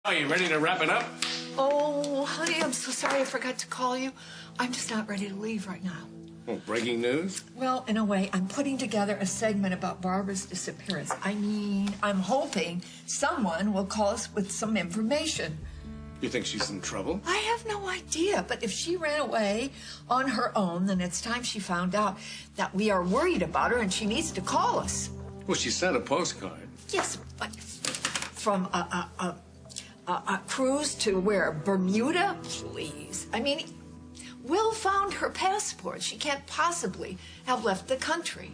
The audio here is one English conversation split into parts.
Are you ready to wrap it up? Oh, honey, I'm so sorry I forgot to call you. I'm just not ready to leave right now. Oh, breaking news? Well, in a way, I'm putting together a segment about Barbara's disappearance. I'm hoping someone will call us with some information. You think she's in trouble? I have no idea, but if she ran away on her own, then it's time she found out that we are worried about her and she needs to call us. Well, she sent a postcard. Yes, but from a cruise to where? Bermuda? Please. Will found her passport. She can't possibly have left the country.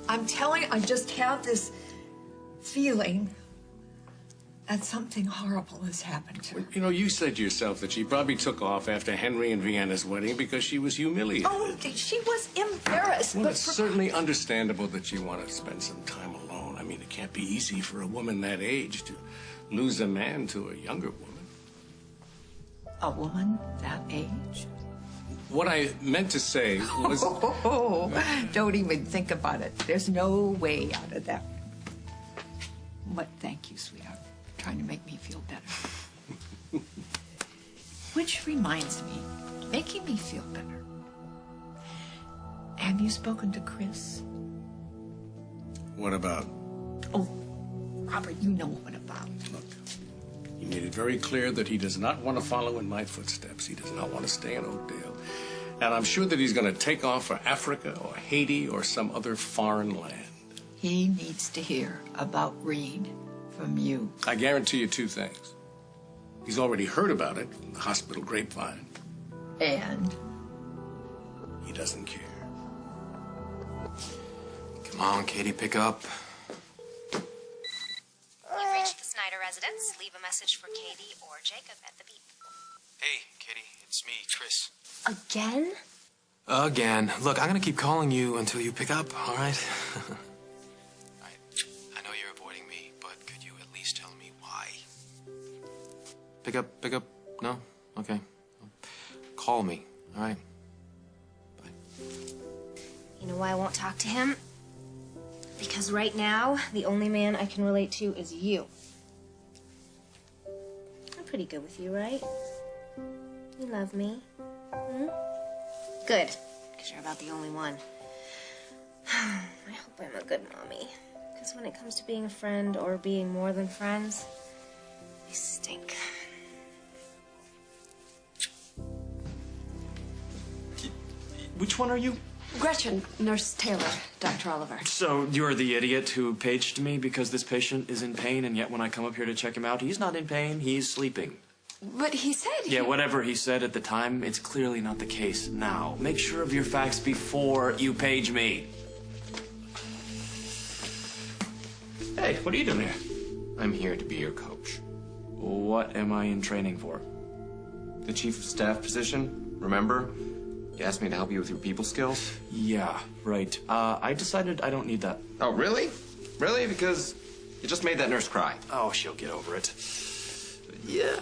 I'm telling you, I just have this feeling that something horrible has happened to her. You know, you said yourself that she probably took off after Henry and Vienna's wedding because she was humiliated. Oh, she was embarrassed. Well, but it's certainly understandable that you want to spend some time alone. I mean, it can't be easy for a woman that age to lose a man to a younger woman. A woman that age? What I meant to say was... Oh, don't even think about it. There's no way out of that. But thank you, sweetheart, for trying to make me feel better. Which reminds me, making me feel better. Have you spoken to Chris? What about? Oh, Robert, you know what about. Look, he made it very clear that he does not want to follow in my footsteps. He does not want to stay in Oakdale. And I'm sure that he's going to take off for Africa or Haiti or some other foreign land. He needs to hear about Reed from you. I guarantee you two things. He's already heard about it in the hospital grapevine. And? He doesn't care. Come on, Katie, pick up. You've reached the Snyder residence. Leave a message for Katie or Jacob at the beep. Hey, Katie, it's me, Chris. Again? Again. Look, I'm gonna keep calling you until you pick up, all right? I know you're avoiding me, but could you at least tell me why? Pick up. No? Okay. Call me, all right? Bye. You know why I won't talk to him? Because right now, the only man I can relate to is you. I'm pretty good with you, right? You love me. Hmm? Good, because you're about the only one. I hope I'm a good mommy. Because when it comes to being a friend or being more than friends, they stink. Which one are you? Gretchen, Nurse Taylor, Dr. Oliver. So you're the idiot who paged me because this patient is in pain, and yet when I come up here to check him out, he's not in pain, he's sleeping. But he said Yeah, whatever he said at the time, it's clearly not the case now. Make sure of your facts before you page me. Hey, what are you doing here? I'm here to be your coach. What am I in training for? The chief of staff position, remember? You asked me to help you with your people skills? Yeah, right. I decided I don't need that. Oh, really? Really? Because you just made that nurse cry. Oh, she'll get over it. Yeah,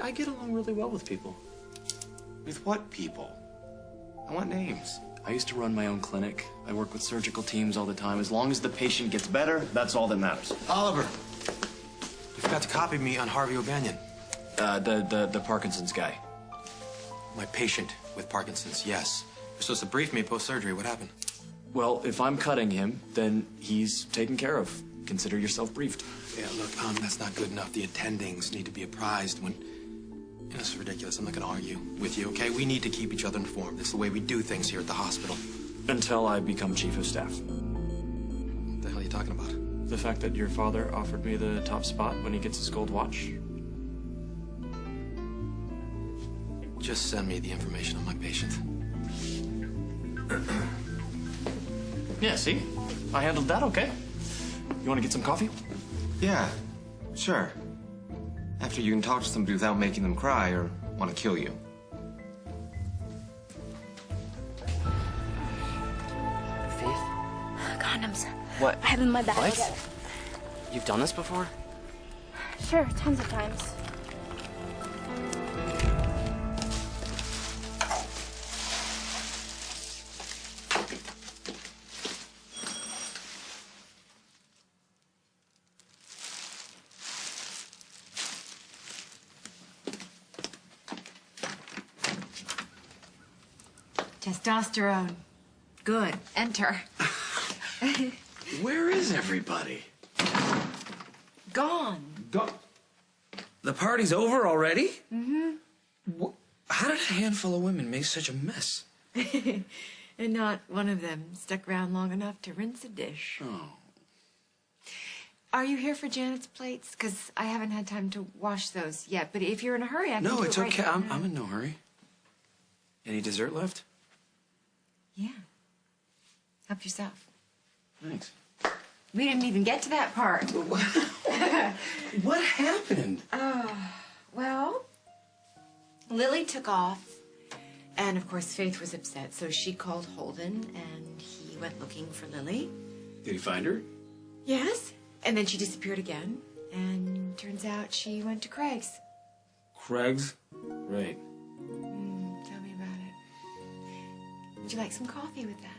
I get along really well with people. With what people? I want names. I used to run my own clinic. I work with surgical teams all the time. As long as the patient gets better, that's all that matters. Oliver, you forgot to copy me on Harvey O'Banion. The Parkinson's guy. My patient with Parkinson's, yes. You're supposed to brief me post-surgery. What happened? Well, if I'm cutting him, then he's taken care of. Consider yourself briefed. Yeah, look, that's not good enough. The attendings need to be apprised when... You know, this is ridiculous. I'm not going to argue with you, okay? We need to keep each other informed. It's the way we do things here at the hospital. Until I become chief of staff. What the hell are you talking about? The fact that your father offered me the top spot when he gets his gold watch. Just send me the information on my patient. Yeah, see? I handled that okay. You want to get some coffee? Yeah, sure. After you can talk to somebody without making them cry or want to kill you. Faith? Condoms. What? I have in my bag. What? You've done this before? Sure, tons of times. Testosterone. Good. Enter. Where is everybody? Gone. The party's over already? Mm-hmm. How did a handful of women make such a mess? And not one of them stuck around long enough to rinse a dish. Oh. Are you here for Janet's plates? Because I haven't had time to wash those yet. But if you're in a hurry, I can No, do it's it right okay. now. I'm in no hurry. Any dessert left? Yeah. Help yourself. Thanks. We didn't even get to that part. What happened? Well, Lily took off, and of course Faith was upset, so she called Holden, and he went looking for Lily. Did he find her? Yes. And then she disappeared again, and turns out she went to Craig's. Craig's? Right. Tell me about it. Would you like some coffee with that?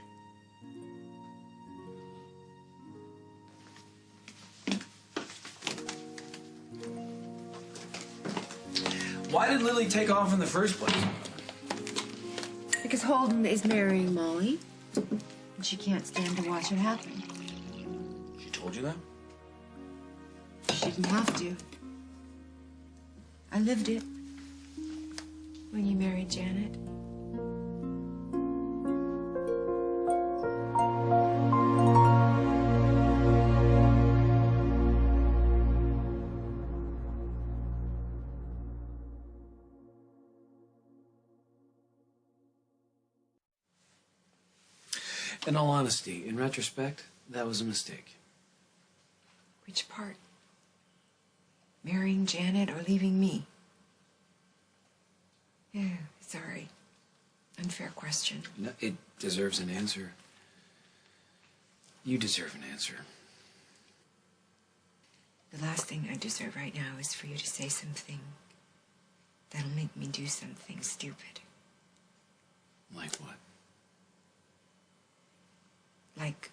Why did Lily take off in the first place? Because Holden is marrying Molly, and she can't stand to watch it happen. She told you that? She didn't have to. I lived it when you married Janet. In all honesty, in retrospect, that was a mistake. Which part? Marrying Janet or leaving me? Yeah, sorry. Unfair question. No, it deserves an answer. You deserve an answer. The last thing I deserve right now is for you to say something that'll make me do something stupid. Like what? Like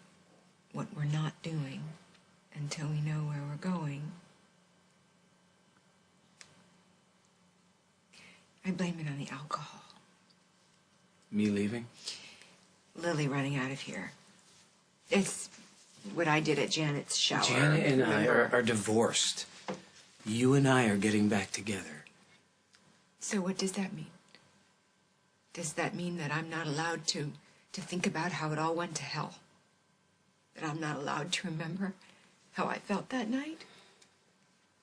what we're not doing until we know where we're going. I blame it on the alcohol. Me leaving? Lily running out of here. It's what I did at Janet's shower. Janet and I remember? are divorced. You and I are getting back together. So what does that mean? Does that mean that I'm not allowed to think about how it all went to hell? That I'm not allowed to remember how I felt that night?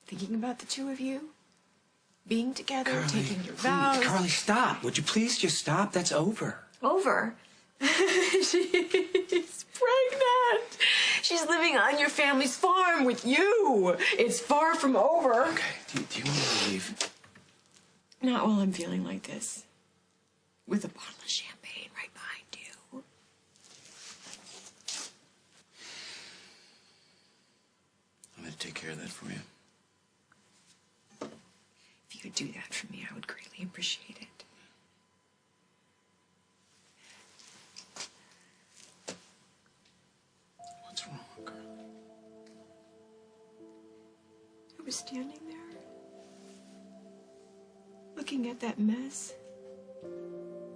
Thinking about the two of you? Being together, Carly, taking your please, vows. Carly, stop. Would you please just stop? That's over. Over? She's pregnant. She's living on your family's farm with you. It's far from over. Okay, do you want me to leave? Not while I'm feeling like this. With a bottle of champagne right behind you. I'm going to take care of that for you. If you could do that for me, I would greatly appreciate it. What's wrong, Carly? I was standing there, looking at that mess,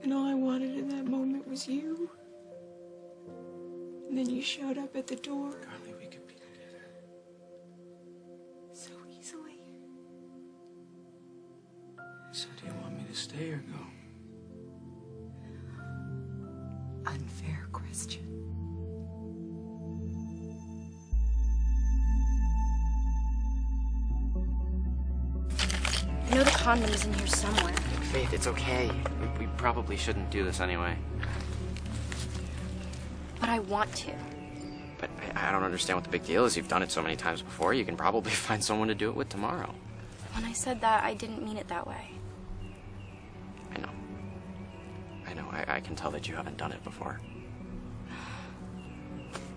and all I wanted in that moment was you. And then you showed up at the door Carly, we could be together. so easily. So do you want me to stay or go? Unfair question. I know the condom is in here somewhere. Faith, it's okay. We probably shouldn't do this anyway. But I want to. But I don't understand what the big deal is. You've done it so many times before. You can probably find someone to do it with tomorrow. When I said that, I didn't mean it that way. I know. I know. I can tell that you haven't done it before.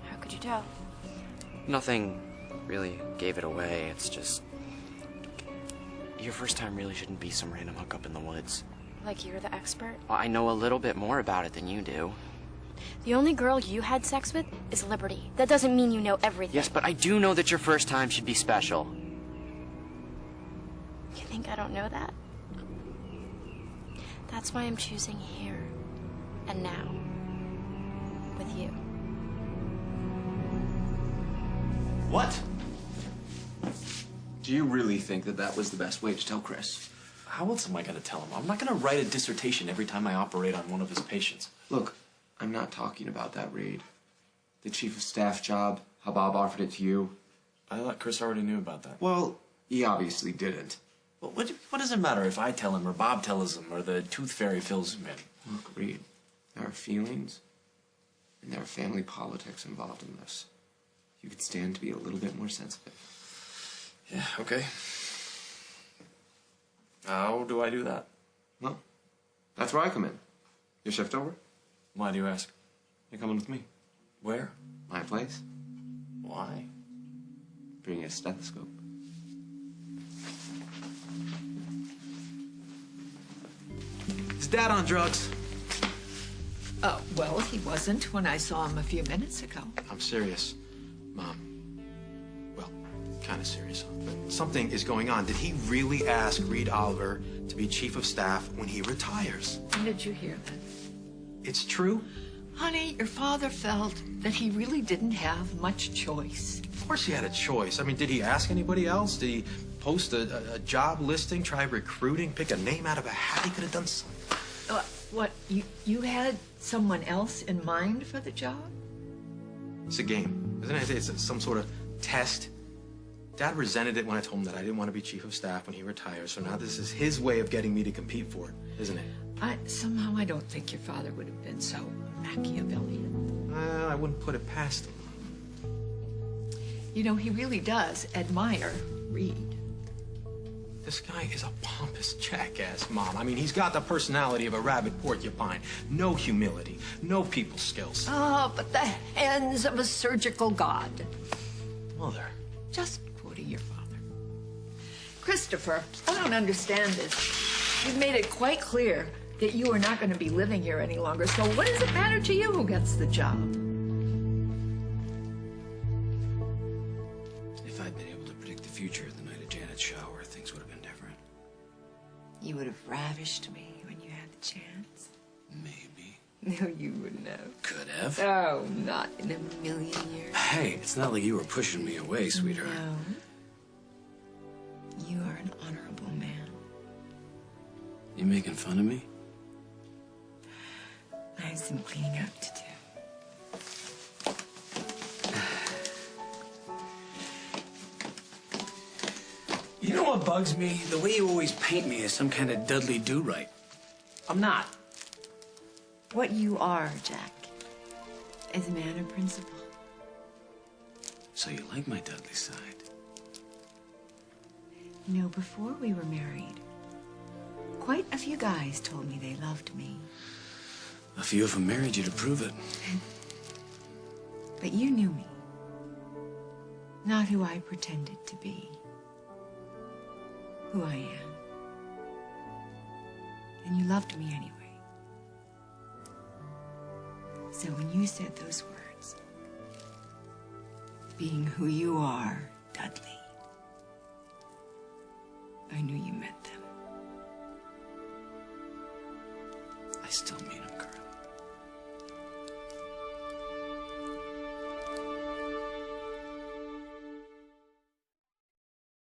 How could you tell? Nothing really gave it away. It's just... Your first time really shouldn't be some random hookup in the woods. Like you're the expert? Well, I know a little bit more about it than you do. The only girl you had sex with is Liberty. That doesn't mean you know everything. Yes, but I do know that your first time should be special. You think I don't know that? That's why I'm choosing here. And now, with you. What? Do you really think that that was the best way to tell Chris? How else am I going to tell him? I'm not going to write a dissertation every time I operate on one of his patients. Look, I'm not talking about that, Reed. The chief of staff job, how Bob offered it to you. I thought Chris already knew about that. Well, he obviously didn't. Well, what does it matter if I tell him, or Bob tells him, or the tooth fairy fills him in? Look, Reed, there are feelings, and there are family politics involved in this. You could stand to be a little bit more sensitive. Yeah, okay. How do I do that? Well, that's where I come in. Your shift over? Why do you ask? You're coming with me. Where? My place. Why? Bring a stethoscope. Is Dad on drugs? Well, he wasn't when I saw him a few minutes ago. I'm serious, Mom. Well, kind of serious. But something is going on. Did he really ask Reed Oliver to be chief of staff when he retires? When did you hear that? It's true? Honey, your father felt that he really didn't have much choice. Of course he had a choice. I mean, did he ask anybody else? Did he post a job listing, try recruiting, pick a name out of a hat? He could have done something. What, you had someone else in mind for the job? It's a game, isn't it? It's some sort of test. Dad resented it when I told him that I didn't want to be chief of staff when he retires, so now this is his way of getting me to compete for it, isn't it? Somehow I don't think your father would have been so Machiavellian. I wouldn't put it past him. You know, he really does admire Reed. This guy is a pompous jackass, Mom. I mean, he's got the personality of a rabid porcupine. No humility, no people skills. Oh, but the hands of a surgical god. Mother. Just quoting your father. Christopher, I don't understand this. You've made it quite clear that you are not going to be living here any longer, so what does it matter to you who gets the job? If I'd been able to predict the future the night of Janet's shower, things would have been different. You would have ravished me when you had the chance. Maybe. No, you wouldn't have. Could have. Oh, not in a million years. Hey, it's not like you were pushing me away, sweetheart. No. You are an honorable man. You making fun of me? I have some cleaning up to do. You know what bugs me? The way you always paint me as some kind of Dudley Do-Right. I'm not. What you are, Jack, is a man of principle. So you like my Dudley side? You know, before we were married, quite a few guys told me they loved me. A few of them married you to prove it. But you knew me. Not who I pretended to be. Who I am. And you loved me anyway. So when you said those words, being who you are, Dudley, I knew you meant them. I still mean